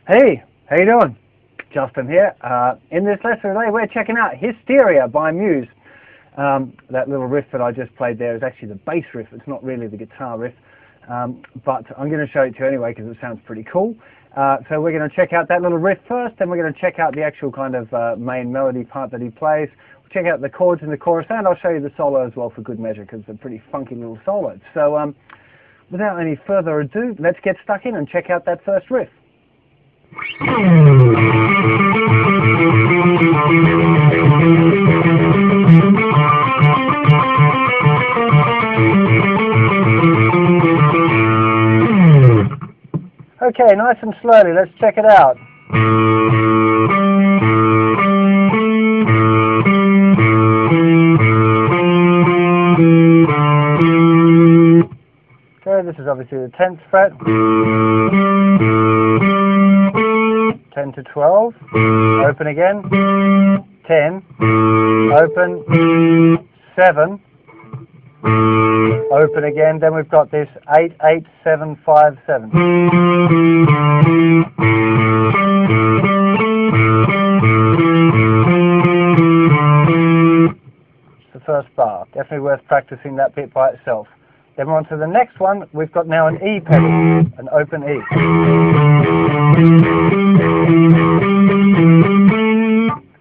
Hey, how you doing? Justin here. In this lesson today we're checking out Hysteria by Muse. That little riff that I just played there is actually the bass riff, it's not really the guitar riff, but I'm going to show it to you anyway because it sounds pretty cool. So we're going to check out that little riff first, then we're going to check out the actual kind of main melody part that he plays. We'll check out the chords in the chorus, and I'll show you the solo as well for good measure because it's a pretty funky little solo. So without any further ado, let's get stuck in and check out that first riff. Okay, nice and slowly, let's check it out. Okay, this is obviously the 10th fret. 10 to 12, open again, 10, open, 7, open again, then we've got this 8, 8, 7, 5, 7. It's the first bar, definitely worth practicing that bit by itself. Then we're on to the next one, we've got now an E pedal, an open E.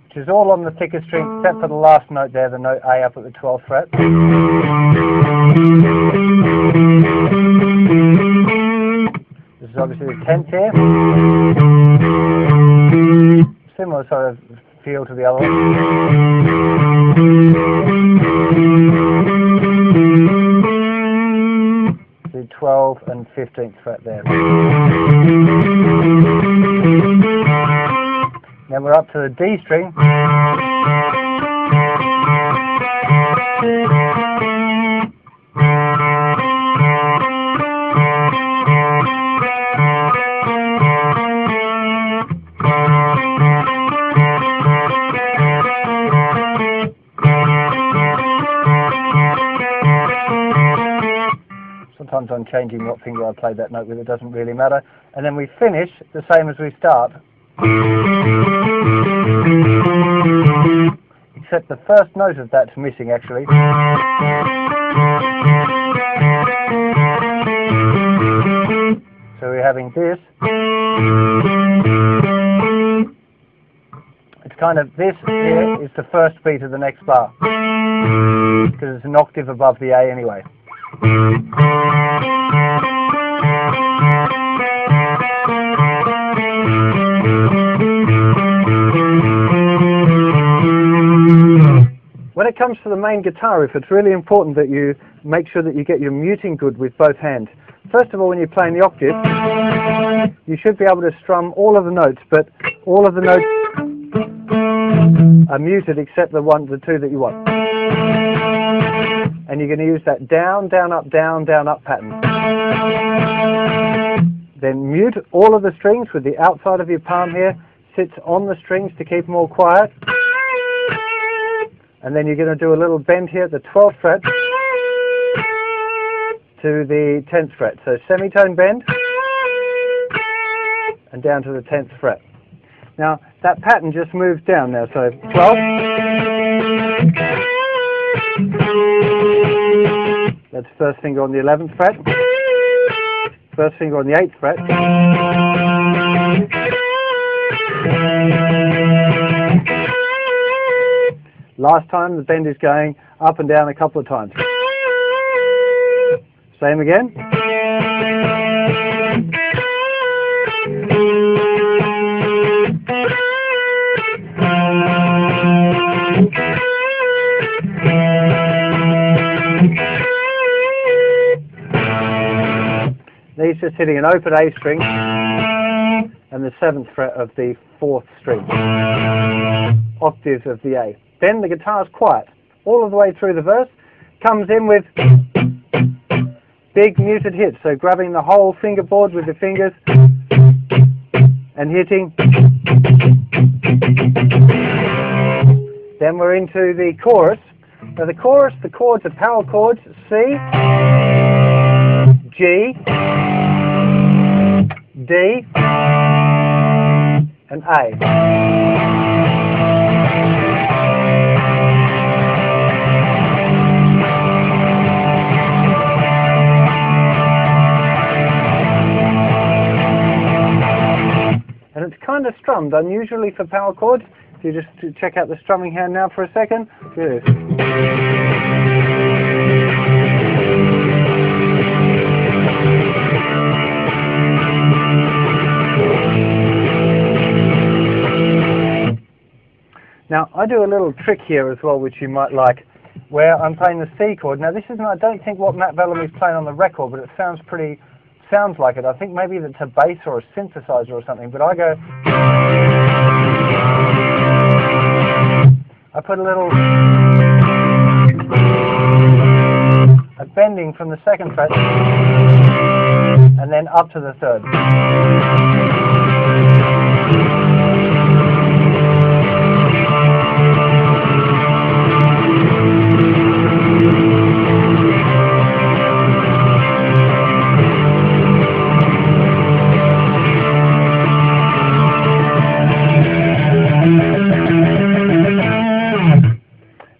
Which is all on the thicker string except for the last note there, the note A up at the 12th fret. This is obviously the 10th here. Similar sort of feel to the other one. The 12th and 15th fret there. Then we're up to the D string. Sometimes I'm changing what finger I play that note with, it doesn't really matter. And then we finish the same as we start. Except the first note of that's missing actually. So we're having this. It's kind of, this here is the first beat of the next bar. Because it's an octave above the A anyway. When it comes to the main guitar riff, it's really important that you make sure that you get your muting good with both hands. First of all, when you're playing the octave, you should be able to strum all of the notes, but all of the notes are muted except the two that you want. And you're going to use that down, down, up pattern. Then mute all of the strings with the outside of your palm here, sits on the strings to keep them all quiet. And then you're going to do a little bend here at the 12th fret to the 10th fret. So semitone bend and down to the 10th fret. Now that pattern just moves down now. So 12. That's first finger on the 11th fret. First finger on the 8th fret. Last time the bend is going up and down a couple of times. Same again. just hitting an open A string and the 7th fret of the 4th string, octaves of the A. Then the guitar's quiet all of the way through the verse, comes in with big muted hits, so grabbing the whole fingerboard with the fingers and hitting. Then we're into the chorus. Now the chorus, the chords are power chords, C, G, D, and A. And it's kind of strummed, unusually for power chords. If you just check out the strumming hand now for a second. Here it is. Now, I do a little trick here as well, which you might like, where I'm playing the C chord. Now, this isn't, I don't think, what Matt Bellamy's playing on the record, but it sounds like it. I think maybe it's a bass or a synthesizer or something, but I go, I put a little bending from the 2nd fret and then up to the 3rd.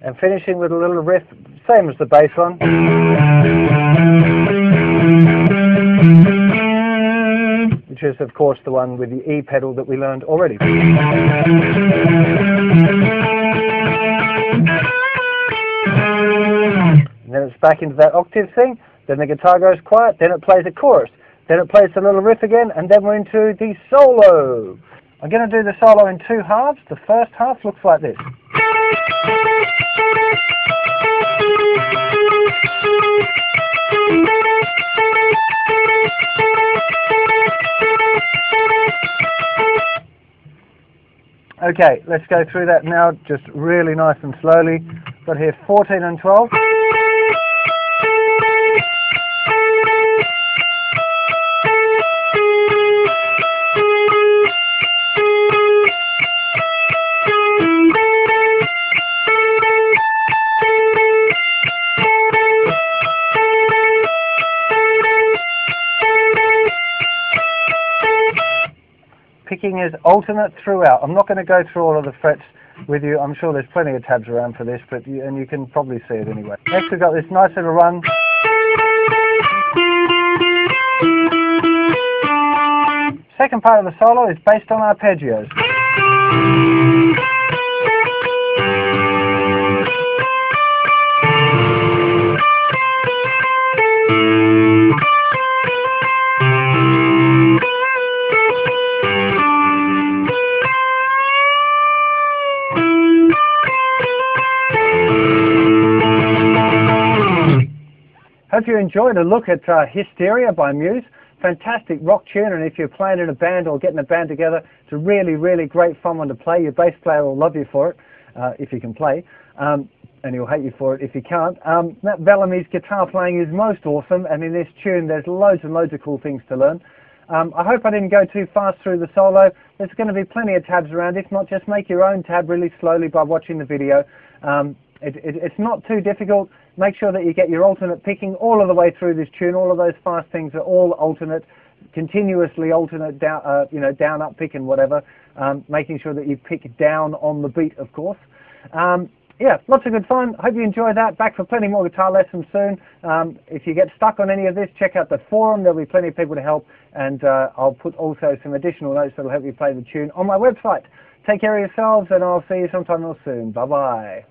And finishing with a little riff, same as the bass one. Which is, of course, the one with the E pedal that we learned already. And then it's back into that octave thing, then the guitar goes quiet, then it plays a chorus, then it plays a little riff again, and then we're into the solo. I'm going to do the solo in 2 halves. The first half looks like this. Okay, let's go through that now, just really nice and slowly. Got here 14 and 12. Picking is alternate throughout. I'm not going to go through all of the frets with you. I'm sure there's plenty of tabs around for this, but you can probably see it anyway. Next we've got this nice little run. Second part of the solo is based on arpeggios. Hope you enjoyed a look at Hysteria by Muse. Fantastic rock tune, and if you're playing in a band or getting a band together, it's a really, really great fun one to play. Your bass player will love you for it, if you can play, and he'll hate you for it if you can't. Matt Bellamy's guitar playing is most awesome, and in this tune there's loads and loads of cool things to learn. I hope I didn't go too fast through the solo. There's going to be plenty of tabs around. If not, just make your own tab really slowly by watching the video. It's not too difficult. Make sure that you get your alternate picking all of the way through this tune. All of those fast things are all alternate, continuously alternate, down, down, up, pick, and whatever. Making sure that you pick down on the beat, of course. Yeah, lots of good fun. Hope you enjoyed that. Back for plenty more guitar lessons soon. If you get stuck on any of this, check out the forum. There'll be plenty of people to help, and I'll put also some additional notes that'll help you play the tune on my website. Take care of yourselves, and I'll see you sometime real soon. Bye-bye.